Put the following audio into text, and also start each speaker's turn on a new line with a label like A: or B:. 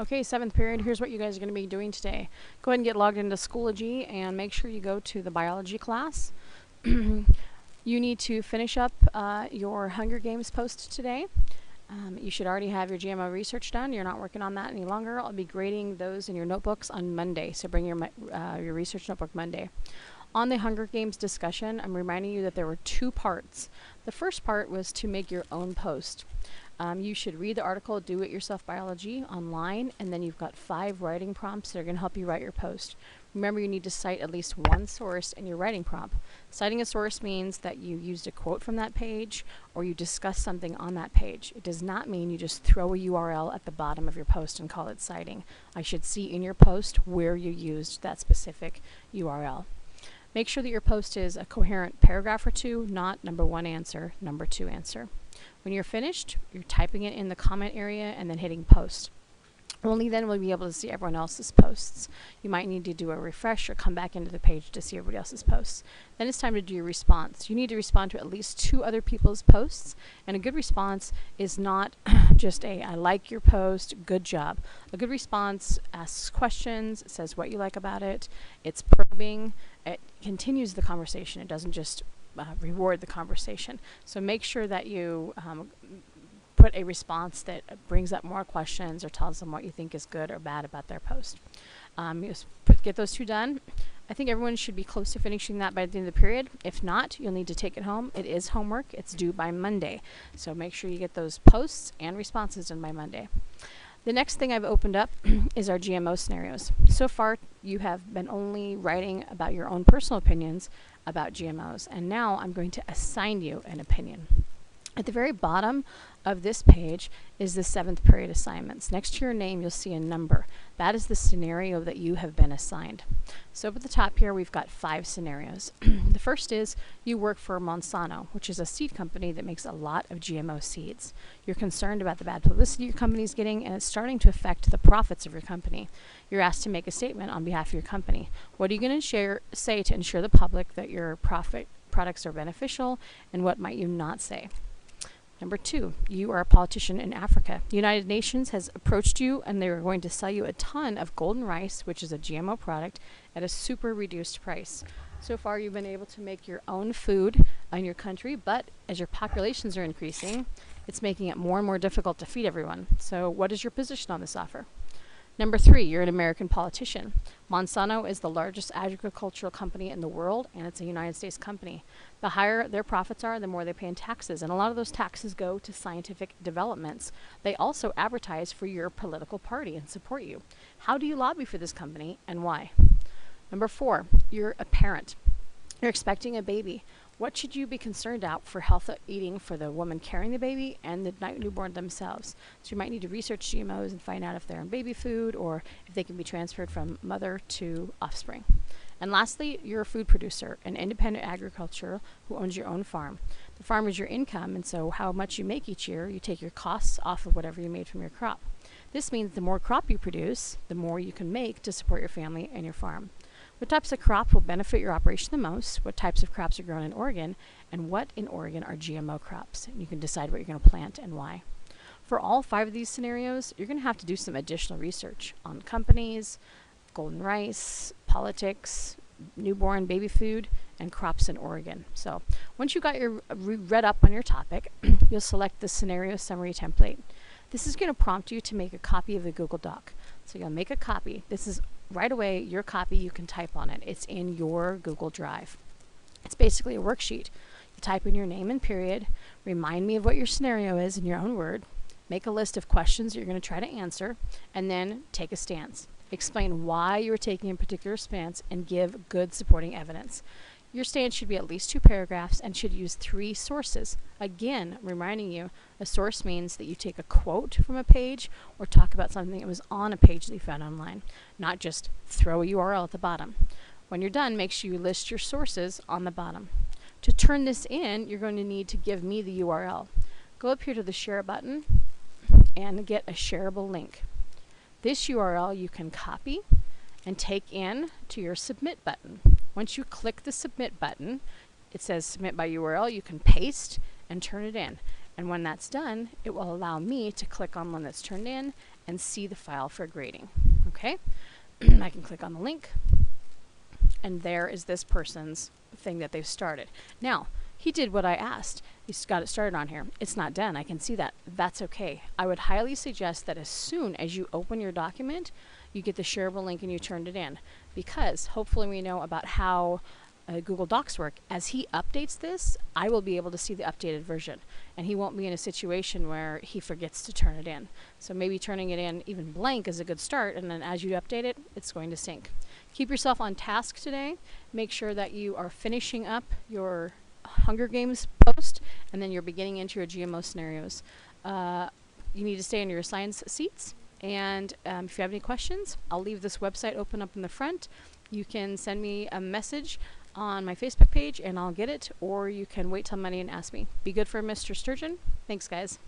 A: Okay, 7th period, here's what you guys are going to be doing today. Go ahead and get logged into Schoology and make sure you go to the biology class. You need to finish up your Hunger Games post today. You should already have your GMO research done. You're not working on that any longer. I'll be grading those in your notebooks on Monday, so bring your research notebook Monday. On the Hunger Games discussion, I'm reminding you that there were 2 parts. The first part was to make your own post. You should read the article, Do It Yourself Biology online, and then you've got 5 writing prompts that are going to help you write your post. Remember, you need to cite at least one source in your writing prompt. Citing a source means that you used a quote from that page or you discussed something on that page. It does not mean you just throw a URL at the bottom of your post and call it citing. I should see in your post where you used that specific URL. Make sure that your post is a coherent paragraph or 2, not number 1 answer, number 2 answer. When you're finished, you're typing it in the comment area and then hitting post. Only then will you be able to see everyone else's posts. You might need to do a refresh or come back into the page to see everybody else's posts. Then it's time to do your response. You need to respond to at least 2 other people's posts, and a good response is not just I like your post, good job. A good response asks questions, it says what you like about it, it's probing, it continues the conversation, it doesn't just reward the conversation. So make sure that you put a response that brings up more questions or tells them what you think is good or bad about their post. Get those 2 done. I think everyone should be close to finishing that by the end of the period. If not, you'll need to take it home. It is homework. It's due by Monday. So make sure you get those posts and responses done by Monday. The next thing I've opened up is our GMO scenarios. So far, you have been only writing about your own personal opinions about GMOs, and now I'm going to assign you an opinion. At the very bottom of this page is the 7th period assignments. Next to your name, you'll see a number. That is the scenario that you have been assigned. So up at the top here, we've got 5 scenarios. The first is you work for Monsanto, which is a seed company that makes a lot of GMO seeds. You're concerned about the bad publicity your company is getting, and it's starting to affect the profits of your company. You're asked to make a statement on behalf of your company. What are you going to say to ensure the public that your products are beneficial, and what might you not say? Number 2, you are a politician in Africa. The United Nations has approached you and they are going to sell you a ton of golden rice, which is a GMO product, at a super reduced price. So far, you've been able to make your own food in your country, but as your populations are increasing, it's making it more and more difficult to feed everyone. So what is your position on this offer? Number 3, you're an American politician. Monsanto is the largest agricultural company in the world, and it's a United States company. The higher their profits are, the more they pay in taxes, and a lot of those taxes go to scientific developments. They also advertise for your political party and support you. How do you lobby for this company, and why? Number 4, you're a parent. You're expecting a baby. What should you be concerned about for health eating for the woman carrying the baby and the newborn themselves? So you might need to research GMOs and find out if they're in baby food or if they can be transferred from mother to offspring. And lastly, you're a food producer, an independent agriculture who owns your own farm. The farm is your income, and so how much you make each year, you take your costs off of whatever you made from your crop. This means the more crop you produce, the more you can make to support your family and your farm. What types of crop will benefit your operation the most? What types of crops are grown in Oregon? And what in Oregon are GMO crops? And you can decide what you're going to plant and why. For all 5 of these scenarios, you're going to have to do some additional research on companies, golden rice, politics, newborn baby food, and crops in Oregon. So once you got your read up on your topic, you'll select the scenario summary template. This is going to prompt you to make a copy of the Google Doc. So you'll make a copy. This is right away your copy. You can type on it. It's in your Google Drive. It's basically a worksheet. You type in your name and period, remind me of what your scenario is in your own word, make a list of questions you're going to try to answer, and then take a stance. Explain why you are taking a particular stance and give good supporting evidence. Your stance should be at least 2 paragraphs and should use 3 sources. Again, reminding you, a source means that you take a quote from a page or talk about something that was on a page that you found online, not just throw a URL at the bottom. When you're done, make sure you list your sources on the bottom. To turn this in, you're going to need to give me the URL. Go up here to the share button and get a shareable link. This URL you can copy and take in to your submit button. Once you click the submit button, it says submit by URL, you can paste and turn it in. And when that's done, it will allow me to click on one that's turned in and see the file for grading. Okay? I can click on the link, and there is this person's thing that they've started. Now, he did what I asked. He's got it started on here. It's not done. I can see that. That's okay. I would highly suggest that as soon as you open your document, you get the shareable link and you turned it in, because hopefully we know about how Google Docs work. As he updates this, I will be able to see the updated version, and he won't be in a situation where he forgets to turn it in. So maybe turning it in even blank is a good start, and then as you update it, it's going to sync. Keep yourself on task today. Make sure that you are finishing up your Hunger Games post, and then you're beginning into your GMO scenarios. You need to stay in your assigned seats, and if you have any questions, I'll leave this website open up in the front. You can send me a message on my Facebook page and I'll get it, or you can wait till Monday and ask me. Be good for Mr. Sturgeon. Thanks, guys.